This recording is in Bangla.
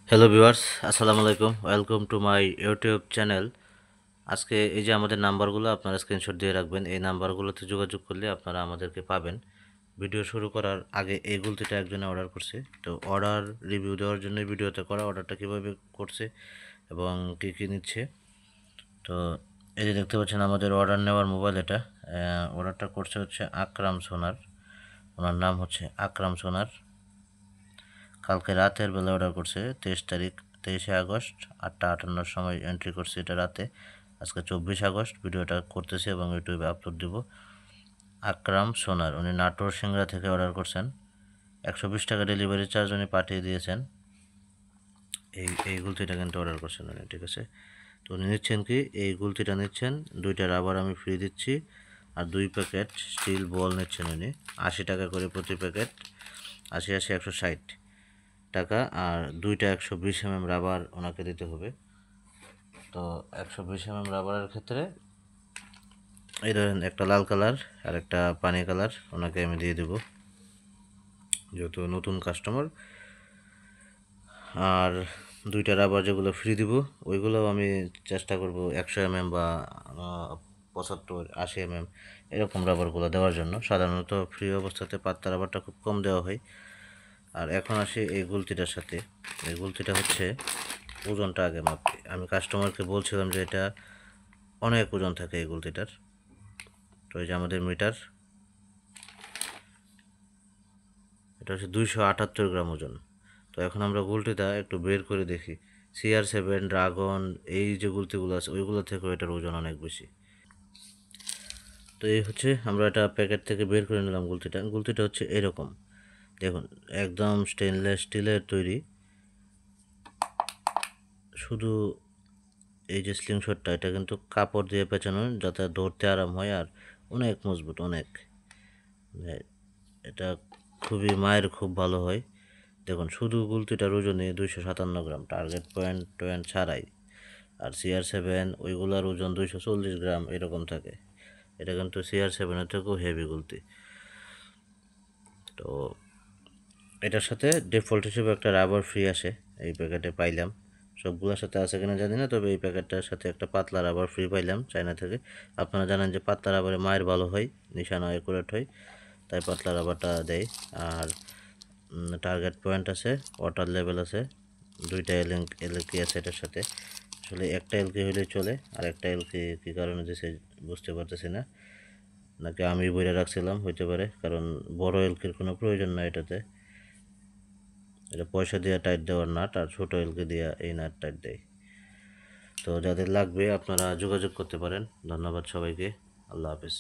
হ্যালো ভিউয়ার্স, আসসালামু আলাইকুম। Welcome to my YouTube channel. আজকে এই যে আমাদের নাম্বারগুলো আপনারা স্ক্রিনশট দিয়ে রাখবেন। এই নাম্বারগুলোতে যোগাযোগ করলে আপনারা আমাদেরকে পাবেন। ভিডিও শুরু করার আগে এই গুলতিটা একজনে অর্ডার করছে, তো অর্ডার রিভিউ দেওয়ার জন্য ভিডিওতে করা। অর্ডারটা কীভাবে করছে এবং কী কী নিচ্ছে, তো এই যে দেখতে পাচ্ছেন আমাদের অর্ডার নেওয়ার মোবাইল এটা। অর্ডারটা করছে হচ্ছে আকরাম সোনার। ওনার নাম হচ্ছে আকরাম সোনার। কালকে রাতের বেলা অর্ডার করছে, 23 আগস্ট 8টা 58 সময় এন্ট্রি করছে এটা রাতে। আজকে 24 আগস্ট ভিডিওটা করতেছি এবং ইউটিউবে আপলোড দিব। আকরাম সোনার, উনি নাটোর সিংড়া থেকে অর্ডার করছেন। 120 টাকা ডেলিভারি চার্জ উনি পাঠিয়ে দিয়েছেন। এই গুলতিটা কিন্তু অর্ডার করছেন উনি, ঠিক আছে। তো উনি নিচ্ছেন কি, এই গুলতিটা নিচ্ছেন, 2টা রাবার আমি ফ্রি দিচ্ছি, আর 2 প্যাকেট স্টিল বল নিচ্ছেন উনি। 80 টাকা করে প্রতি প্যাকেট, 80 80 160 টাকা, আর 2টা 120 রাবার ওনাকে দিতে হবে। তো 120 রাবারের ক্ষেত্রে এই ধরেন একটা লাল কালার আর একটা পানি কালার ওনাকে আমি দিয়ে দেব, যেহেতু নতুন কাস্টমার। আর 2টা রাবার যেগুলো ফ্রি দিব ওইগুলোও আমি চেষ্টা করব 100 বা 75 80 এরকম রাবারগুলো দেওয়ার জন্য। সাধারণত ফ্রি অবস্থাতে পাতলা রাবারটা খুব কম দেওয়া হয়। আর এখন আসি এই গুলতিটার সাথে। এই গুলতিটা হচ্ছে ওজনটা আগে মাপতে, আমি কাস্টমারকে বলছিলাম যে এটা অনেক ওজন থাকে এই গুলতিটার। তো এই যে আমাদের মিটার, এটা হচ্ছে 278 গ্রাম ওজন। তো এখন আমরা গুলতিটা একটু বের করে দেখি। CR7, ড্রাগন, এই যে গুলতিগুলো আছে ওইগুলো থেকেও এটার ওজন অনেক বেশি। তো এই হচ্ছে আমরা এটা প্যাকেট থেকে বের করে নিলাম। গুলতিটা হচ্ছে এরকম, দেখুন, একদম স্টেনলেস স্টিলের তৈরি। শুধু এই যে স্লিংশটটা, এটা কিন্তু কাপড় দিয়ে পেঁচানো যাতে ধরতে আরাম হয়, আর অনেক মজবুত, অনেক। এটা খুবই মায়ের খুব ভালো হয়। দেখুন, শুধু গুলতিটার ওজনে 257 গ্রাম, টার্গেট পয়েন্ট ছাড়াই। আর CR7 ওইগুলার ওজন 240 গ্রাম এরকম থাকে। এটা কিন্তু CR7-এর থেকেও হেভি গুলতি। তো এটার সাথে ডিফল্ট হিসেবে একটা রাবার ফ্রি আসে, এই প্যাকেটে পাইলাম। সবগুলোর সাথে আছে কিনা জানি না, তবে এই প্যাকেটটার সাথে একটা পাতলা রাবার ফ্রি পাইলাম চায়না থেকে। আপনারা জানেন যে পাতলা রাবারে মায়ের ভালো হয়, নিশানা একুরেট হয়, তাই পাতলা রাবারটা দেয়। আর টার্গেট পয়েন্ট আছে, ওয়াটার লেভেল আছে, 2টা এলকি আছে এটার সাথে। আসলে একটা এলকি হলেই চলে, আর একটা এলকি কী কারণে দিয়েছে বুঝতে পারতেছি না, নাকি আমি বইরে রাখছিলাম, হইতে পারে, কারণ বড় এলকির কোনো প্রয়োজন না এটাতে। এটা পয়সা দিয়ে টাইট দেওয়ার নাট, আর ছোটো এলকি দিয়ে এই নাট টাইট দেয়। তো যাদের লাগবে আপনারা যোগাযোগ করতে পারেন। ধন্যবাদ সবাইকে, আল্লাহ হাফেজ।